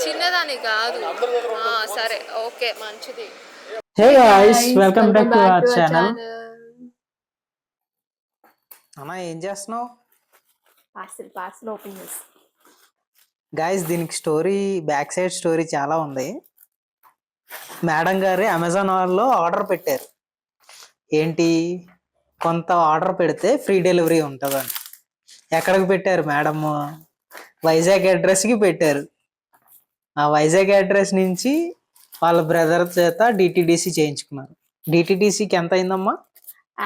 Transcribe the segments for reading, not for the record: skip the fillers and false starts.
చిన్నదాని కాదు. సరే ఓకే మంచిది. Hey guys, welcome back to our our channel. Channel. అమ్మా ఏం చేస్తున్నావు? పార్సిల్ ఓపెన్ చేసి. గాయ్స్, దీనికి స్టోరీ, బ్యాక్ సైడ్ స్టోరీ చాలా ఉంది. మేడం గారు అమెజాన్ వాళ్ళలో ఆర్డర్ పెట్టారు. ఏంటి, కొంత ఆర్డర్ పెడితే ఫ్రీ డెలివరీ ఉంటుందని. ఎక్కడికి పెట్టారు మేడమ్? వైజాగ్ అడ్రస్కి పెట్టారు. ఆ వైజాగ్ అడ్రస్ నుంచి వాళ్ళ బ్రదర్ చేత డిటిడిసి చేయించుకున్నారు. డిటిడిసికి ఎంత అయిందమ్మా?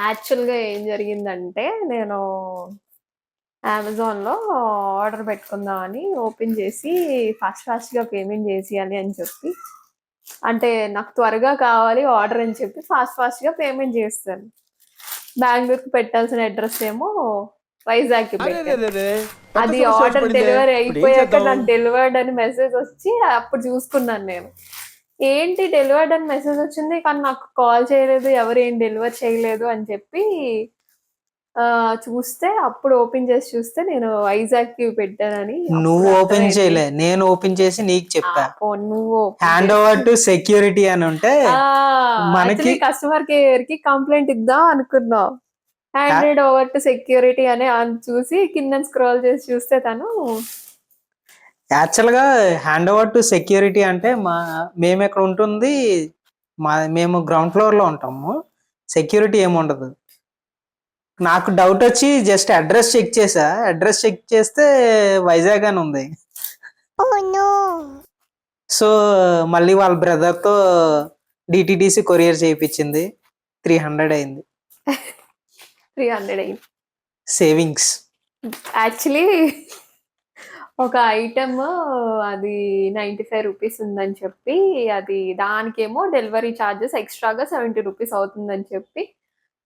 యాక్చువల్గా ఏం జరిగిందంటే, నేను అమెజాన్లో ఆర్డర్ పెట్టుకుందామని ఓపెన్ చేసి ఫాస్ట్గా పేమెంట్ చేసేయాలి అని చెప్పి, అంటే నాకు త్వరగా కావాలి ఆర్డర్ అని చెప్పి ఫాస్ట్గా పేమెంట్ చేస్తాను. బెంగళూరుకి పెట్టాల్సిన అడ్రస్ ఏమో వైజాగ్కి పెట్టాను. అది ఆర్డర్ డెలివరీ అయిపోయాక నాకు డెలివర్డ్ అని మెసేజ్ వచ్చి అప్పుడు చూసుకున్నాను నేను. ఏంటి డెలివర్డ్ అని మెసేజ్ వచ్చింది కానీ నాకు కాల్ చేయలేదు, ఎవరు ఏం డెలివర్ చేయలేదు అని చెప్పి చూస్తే, అప్పుడు ఓపెన్ చేసి చూస్తే నేను వైజాగ్ కి పెట్టానని. నువ్వు ఓపెన్ చేయలే, నేను ఓపెన్ చేసి నీకు చెప్పా. నువ్వు హ్యాండ్ ఓవర్ టు సెక్యూరిటీ అని ఉంటే మనకి కస్టమర్ కేర్ కి కంప్లైంట్ ఇద్దాం అనుకున్నావు. హ్యాండెడ్ ఓవర్ టు సెక్యూరిటీ అని చూసి కింద స్క్రోల్ చేసి చూస్తే తను యాక్చువల్ గా హ్యాండ్ ఓవర్ టు సెక్యూరిటీ అంటే మేము ఎక్కడ ఉంటుంది, మేము గ్రౌండ్ ఫ్లోర్ లో ఉంటాము. సెక్యూరిటీ ఏముండదు. నాకు డౌట్ వచ్చి జస్ట్ అడ్రస్ చెక్ చేసా. అడ్రస్ చెక్ చేస్తే వైజాగ్ అని ఉంది. సో మళ్ళీ వాళ్ళ బ్రదర్తో డిటిడిసి కొరియర్ చేయించింది. 300 అయింది. 300 అయింది సేవింగ్స్. యాక్చువల్లీ ఒక ఐటమ్ అది 95 రూపీస్ ఉందని చెప్పి, అది దానికేమో డెలివరీ ఛార్జెస్ ఎక్స్ట్రాగా 70 రూపీస్ అవుతుందని చెప్పి,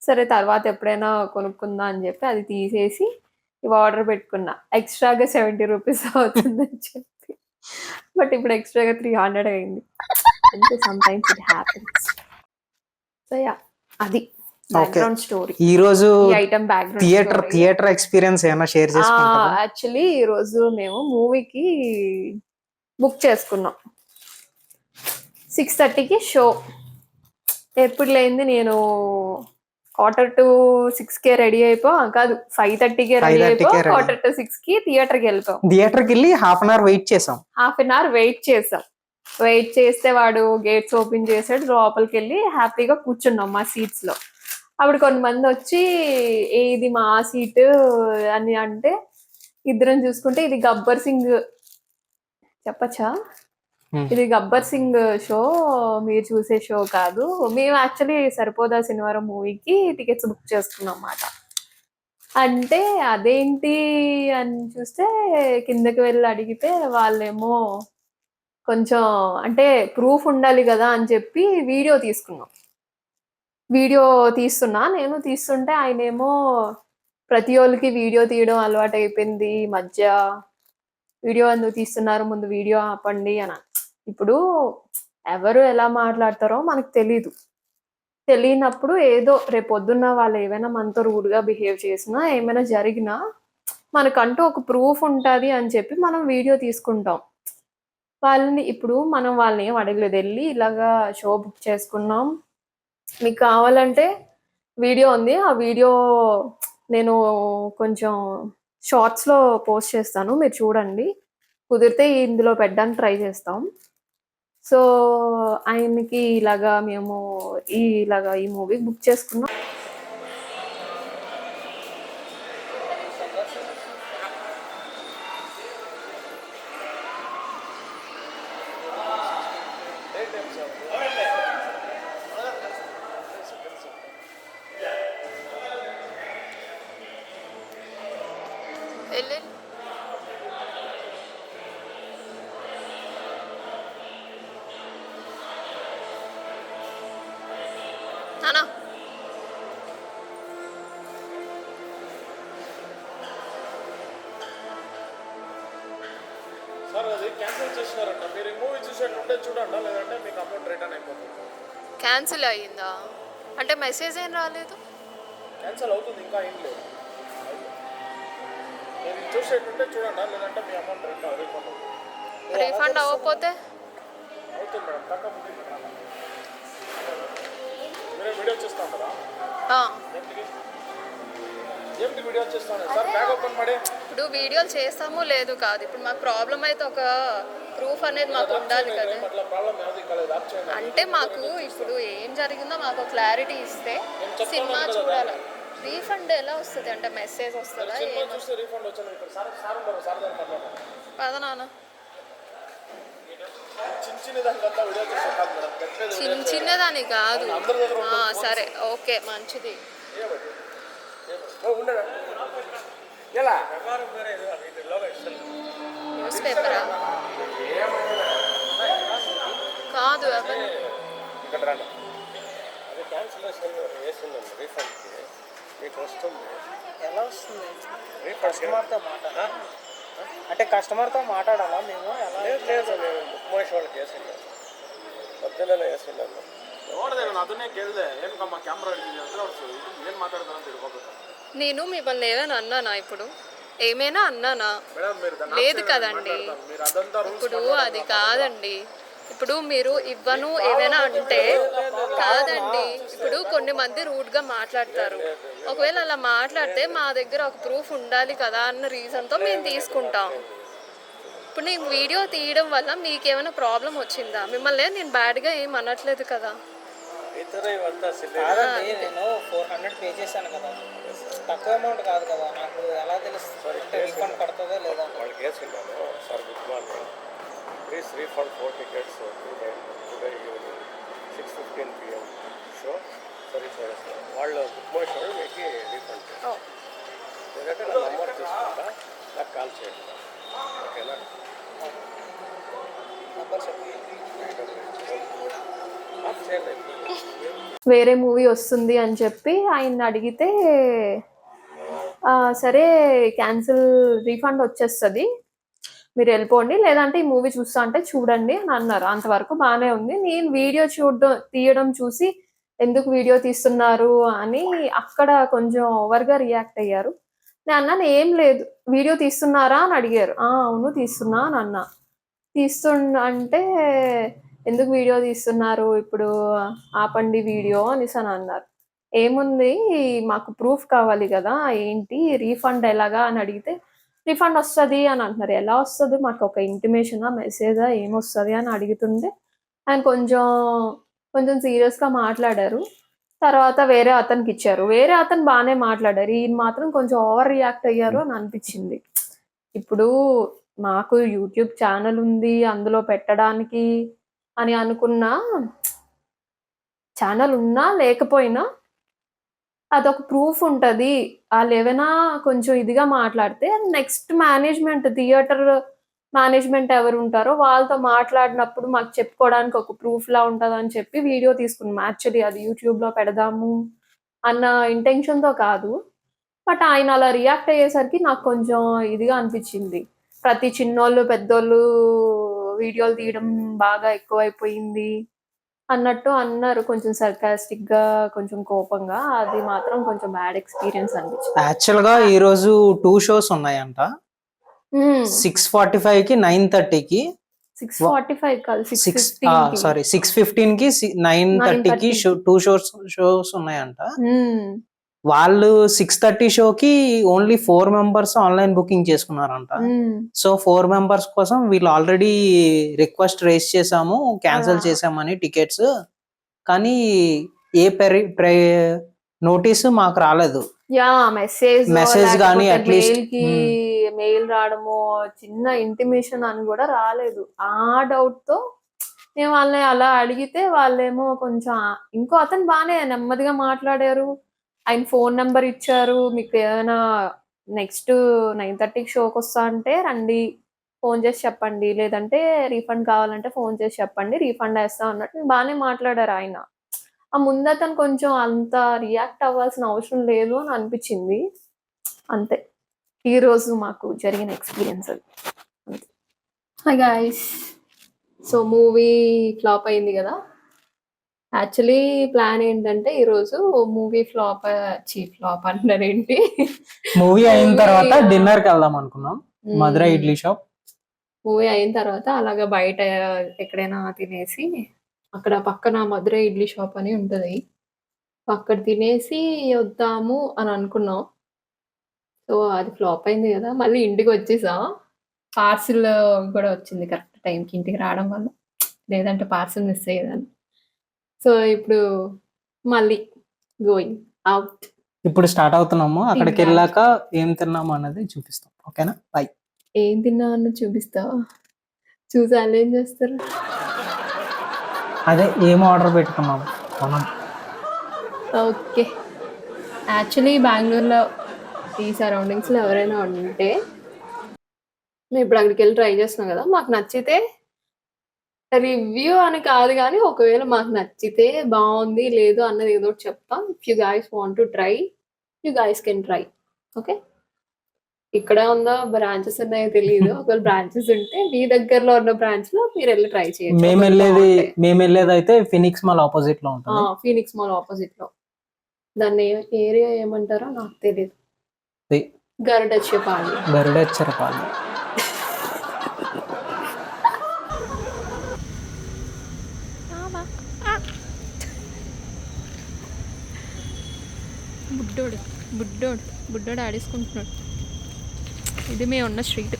సరే తర్వాత ఎప్పుడైనా కొనుక్కుందా అని చెప్పి అది తీసేసి ఇవి ఆర్డర్ పెట్టుకున్నా. ఎక్స్ట్రాగా 70 రూపీస్ అవుతుందని చెప్పి, బట్ ఇప్పుడు ఎక్స్ట్రాగా 300 అయింది. అంటే sometimes it happens. So yeah, అది బ్యాక్గ్రౌండ్ స్టోరీ. ఈ రోజు ఐటమ్ బ్యాక్గ్రౌండ్ థియేటర్ ఎక్స్పీరియన్స్ ఏమైనా షేర్ చేసుకుంటారా? యాక్చువల్లీ ఈ రోజు మేము మూవీకి బుక్ చేసుకున్నాం. 6:30కి షో. ఎప్పుడు లేనిది నేను 5:45కే రెడీ కాదు 5:30కే రెడీ 5:45కి థియేటర్కి వెళ్ళిపోయాం. థియేటర్కి వెళ్ళి హాఫ్ అన్ అవర్ వెయిట్ చేసాం. వెయిట్ చేస్తే వాడు గేట్స్ ఓపెన్ చేసాడు. లోపలికి వెళ్ళి హ్యాపీగా కూర్చున్నాం మా సీట్స్ లో. అప్పుడు కొంతమంది వచ్చి ఇది మా సీట్ అని అంటే, ఇద్దరం చూసుకుంటే ఇది గబ్బర్ సింగ్ చెప్పచ్చా, ఇది గబ్బర్ సింగ్ షో, మీరు చూసే షో కాదు. మేము యాక్చువల్లీ సరిపోదా శనివారం మూవీకి టికెట్స్ బుక్ చేసుకున్నాం అన్నమాట. అంటే అదేంటి అని చూస్తే కిందకి వెళ్ళి అడిగితే వాళ్ళేమో కొంచెం అంటే ప్రూఫ్ ఉండాలి కదా అని చెప్పి వీడియో తీస్తున్నా. నేను తీస్తుంటే ఆయనేమో ప్రతి ఒళ్ళకి వీడియో తీయడం అలవాటు అయిపోయింది ఈ మధ్య, వీడియో ఎందుకు తీస్తున్నారు, ముందు వీడియో ఆపండి అని. ఇప్పుడు ఎవరు ఎలా మాట్లాడతారో మనకు తెలియనప్పుడు ఏదో రేపొద్దున్న వాళ్ళు ఏమైనా మనతో రూడ్గా బిహేవ్ చేసినా, ఏమైనా జరిగినా మనకంటూ ఒక ప్రూఫ్ ఉంటుంది అని చెప్పి మనం వీడియో తీసుకుంటాం. ఇప్పుడు మనం వాళ్ళని ఏం అడగలేదు, వెళ్ళి ఇలాగా షో బుక్ చేసుకున్నాం, మీకు కావాలంటే వీడియో ఉంది, ఆ వీడియో నేను కొంచెం షార్ట్స్లో పోస్ట్ చేస్తాను, మీరు చూడండి, కుదిరితే ఇందులో పెట్టడానికి ట్రై చేస్తాం. సో ఆయనకి మేము ఈ మూవీ బుక్ చేసుకున్నాం. క్యాన్సిల్ అయ్యిందా అంటే మెసేజ్ ఏం రాలేదు. క్యాన్సిల్ అవుతుంది, ఇంకా ఏం లేదు. మీరు చూసేటంటే చూడండి, లేదంటే మీ అమౌంట్ రీఫండ్ అవ్వకపోతే అవుతుంది మేడం. తక్కువ మీరే వీడియో చూస్తాం కదా, ఏంటి వీడియో చూస్తాను సార్, బ్యాగ్ ఓపెన్ ಮಾಡಿ. ఇప్పుడు వీడియోలు చేస్తాము లేదు కాదు, ఇప్పుడు మాకు ప్రాబ్లం అయితే ఒక ప్రూఫ్ అనేది మాకు ఉండాలి కదా. అంటే మాకు ఇప్పుడు ఏం జరిగిందో మాకు క్లారిటీ ఇస్తే సినిమా చూడాలి. రీఫండ్ ఎలా వస్తుంది అంటే మెసేజ్ వస్తుందా? పద నాన్న, చిన్న చిన్నదాని కాదు. సరే ఓకే మంచిది. న్యూస్ పేపరా కాదు అవన్నీ. అది క్యాన్సిలేషన్ వేసిందండి, రీఫండ్కి మీకు వస్తుంది. ఎలా వస్తుంది? కస్టమర్తో అంటే కస్టమర్తో మాట్లాడాలా మేము? ఎలా? లేదు నేను బుక్ మై షోకి వేసిండాను, ಮಧ್ಯದಲ್ಲೇ వేసిండాను. ನೋಡಿದೆ ನಾನು, ಅದನ್ನೇ ಕೇಳಿದೆ, ಏನು ನಮ್ಮ ಕ್ಯಾಮ್ರಾ ಹಿಡಿದಿದೆ ಅಂದರೆ ಅವ್ರು ಏನು ಮಾತಾಡ್ತಾರೆ ಅಂತ ತಿಳ್ಕೊಬೇಕು. నేను మిమ్మల్ని ఏమైనా అన్నానా? ఇప్పుడు ఏమైనా అన్నానా? మేడం మీరు లేదు కదండి. ఇప్పుడు అది కాదండి. ఇప్పుడు మీరు ఇవ్వను ఏదైనా అంటే కాదండి. ఇప్పుడు కొన్ని మంది రూడ్గా మాట్లాడతారు. ఒకవేళ అలా మాట్లాడితే మా దగ్గర ఒక ప్రూఫ్ ఉండాలి కదా అన్న రీజన్తో మేము తీసుకుంటాం. ఇప్పుడు నేను వీడియో తీయడం వల్ల మీకేమైనా ప్రాబ్లం వచ్చిందా? మిమ్మల్ని నేను బ్యాడ్గా ఏం అనట్లేదు కదా. కాదండి, నేను 400 పే చేశాను కదా, తక్కువ అమౌంట్ కాదు కదా, నాకు ఎలా తెలుస్తుంది రీఫండ్ పడుతుందో లేదా? వాళ్ళకి వేసిండాను, sir good morning, please refund 4 tickets today evening 6:15 PM show. సరే సరే సార్, వాళ్ళు బుక్ మై షో మీకు రీఫండ్ చేస్తారు. లేదంటే నా నెంబర్ తీసుకుంటా, నాకు కాల్ చేయండి, ఓకేనా? నెంబర్ చెప్పండి. వేరే మూవీ వస్తుంది అని చెప్పి ఆయన అడిగితే సరే క్యాన్సిల్, రీఫండ్ వచ్చేస్తుంది, మీరు వెళ్ళిపోండి, లేదంటే ఈ మూవీ చూస్తా అంటే చూడండి అని అన్నారు. అంతవరకు బాగానే ఉంది. నేను వీడియో తీయడం చూసి ఎందుకు వీడియో తీస్తున్నారు అని అక్కడ కొంచెం ఓవర్గా రియాక్ట్ అయ్యారు. నేను అన్నాను ఏం లేదు, వీడియో తీస్తున్నారా అని అడిగారు. అవును తీస్తున్నా అని అన్నా. అంటే ఎందుకు వీడియో తీస్తున్నారు, ఇప్పుడు ఆపండి వీడియో అనేసి అని అన్నారు. ఏముంది మాకు ప్రూఫ్ కావాలి కదా, ఏంటి రీఫండ్ ఎలాగా అని అడిగితే రీఫండ్ వస్తుంది అని అంటున్నారు. ఎలా వస్తుంది, మాకు ఒక ఇంటిమేషనా మెసేజా ఏమొస్తుంది అని అడుగుతుంటే ఆయన కొంచెం సీరియస్గా మాట్లాడారు. తర్వాత వేరే అతనికి ఇచ్చారు. వేరే అతను బాగానే మాట్లాడారు, ఈయన మాత్రం కొంచెం ఓవర్ రియాక్ట్ అయ్యారు అని అనిపించింది. ఇప్పుడు మాకు యూట్యూబ్ ఛానల్ ఉంది, అందులో పెట్టడానికి అని అనుకున్నా, ఛానల్ ఉన్నా లేకపోయినా అదొక ప్రూఫ్ ఉంటది. ఆళ్ళేమైనా కొంచెం ఇదిగా మాట్లాడితే నెక్స్ట్ మేనేజ్మెంట్, థియేటర్ మేనేజ్మెంట్ ఎవరుంటారో వాళ్ళతో మాట్లాడినప్పుడు మాకు చెప్పుకోవడానికి ఒక ప్రూఫ్‌లా ఉంటదని చెప్పి వీడియో తీసుకున్నాం. యాక్చువల్లీ అది యూట్యూబ్‌లో పెడదాము అన్న ఇంటెన్షన్‌తో కాదు. బట్ ఆయన అలా రియాక్ట్ అయ్యేసరికి నాకు కొంచెం ఇదిగా అనిపించింది. ప్రతి చిన్నోళ్ళు, పెద్దోళ్ళు వీడియోలు తీయడం బాగా ఎక్కువైపోయింది అన్నట్టు అన్నారు. కొంచెం సర్కాస్టిక్‌గా, కొంచెం కోపంగా. అది మాత్రం కొంచెం బ్యాడ్ ఎక్స్‌పీరియన్స్ అనిపించింది. యాక్చువల్‌గా ఈరోజు 2 షోస్ ఉన్నాయంట. 6:45కి 9:30కి. 6:45 కాదు, 6:15కి. సారీ 6:15కి 9:30కి 2 షోస్ ఉన్నాయంట. వాళ్ళు 6:30 షోకి ఓన్లీ 4 మెంబర్స్ ఆన్లైన్ బుకింగ్ చేసుకున్నారంట. సో 4 మెంబర్స్ కోసం వీళ్ళు ఆల్రెడీ రిక్వెస్ట్ రేస్ చేసాము, క్యాన్సిల్ చేసామని టికెట్స్, కానీ ఏ నోటీస్ మాకు రాలేదు. మెసేజ్ కానీ అట్లీస్ట్ మెయిల్ రావడమో, చిన్న ఇంటిమేషన్ అని కూడా రాలేదు. ఆ డౌట్ తో నేను వాళ్ళని అలా అడిగితే వాళ్ళేమో కొంచెం, ఇంకో అతను బాగానే నెమ్మదిగా మాట్లాడారు. ఆయన ఫోన్ నెంబర్ ఇచ్చారు, మీకు ఏమైనా నెక్స్ట్ 9:30కి షోకి వస్తా అంటే రండి, ఫోన్ చేసి చెప్పండి, లేదంటే రీఫండ్ కావాలంటే ఫోన్ చేసి చెప్పండి, రీఫండ్ వేస్తాం అన్నట్టు బాగానే మాట్లాడారు ఆయన. ఆ ముందు అతను కొంచెం అంత రియాక్ట్ అవ్వాల్సిన అవసరం లేదు అని అనిపించింది. అంతే ఈరోజు మాకు జరిగిన ఎక్స్పీరియన్స్ అది. అంతే. Hi guys, so movie flop అయింది కదా, యాక్చువల్లీ ప్లాన్ ఏంటంటే ఈరోజు మూవీ ఫ్లాప్ ఫ్లాప్ అంటారేంటి మూవీ అయిన తర్వాత డిన్నర్ కి వెళ్దాం అనుకున్నాం మధుర ఇడ్లీ షాప్. మూవీ అయిన తర్వాత అలాగా బయట ఎక్కడైనా తినేసి అక్కడ పక్కన మధుర ఇడ్లీ షాప్ అని ఉంటది. అక్కడ తినేసి వద్దాము అని అనుకున్నాం. సో అది ఫ్లాప్ అయింది కదా, మళ్ళీ ఇంటికి వచ్చేసాం. పార్సిల్ కూడా వచ్చింది కరెక్ట్ టైంకి ఇంటికి రావడం వల్ల, లేదంటే పార్సిల్ మిస్ అయ్యేదాన్ని. సో ఇప్పుడు మళ్ళీ గోయింగ్ అవుట్. ఇప్పుడు స్టార్ట్ అవుతున్నాము. అక్కడికి వెళ్ళాక ఏం తిన్నాము అన్నది చూపిస్తాం. ఓకేనా? బై. ఏం తిన్నా అన్నది చూపిస్తావా? చూసి వాళ్ళు ఏం చేస్తారు? అదే ఏం ఆర్డర్ పెట్టుకున్నాము మనం. ఓకే. యాక్చువల్లీ బెంగళూరులో ఈ సరౌండింగ్స్లో ఎవరైనా ఉంటే, మేము ఇప్పుడు అక్కడికి వెళ్ళి ట్రై చేస్తున్నాం కదా, మాకు నచ్చితే రివ్యూ అని కాదు కానీ ఒకవేళ మాకు నచ్చితే బాగుంది లేదు అన్నది ఏదో ఒకటి చెప్తాం. If you guys want to try, you guys can try. Okay. ఇక్కడ ఉందో బ్రాంచెస్ ఉన్నాయో తెలియదు. ఒకవేళ బ్రాంచెస్ ఉంటే మీ దగ్గరలో ఉన్న బ్రాంచ్ లో మీరు వెళ్ళి ట్రై చేయొచ్చు. మేము వెళ్ళేది అయితే ఫినిక్స్ మాల్ ఆపోజిట్ లో ఉంటుంది. ఫీనిక్స్ మాల్ ఆపోజిట్ లో. దాన్ని ఏరియా ఏమంటారో నాకు తెలియదు. గరుడచ్చేపాళెం. బుడ్డోడు ఆడేసుకుంటున్నాడు. ఇది మేము ఉన్న స్ట్రీట్.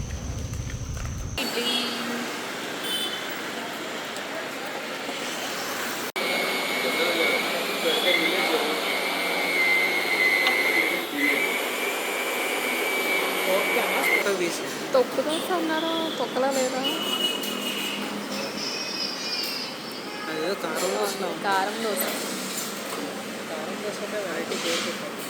తొక్కు దోశ అన్నారా? తొక్కలా లేదా? అదేదో కారం దోశ. కారం దోశ. కారం దోశ అంటే వెరైటీ పేరు.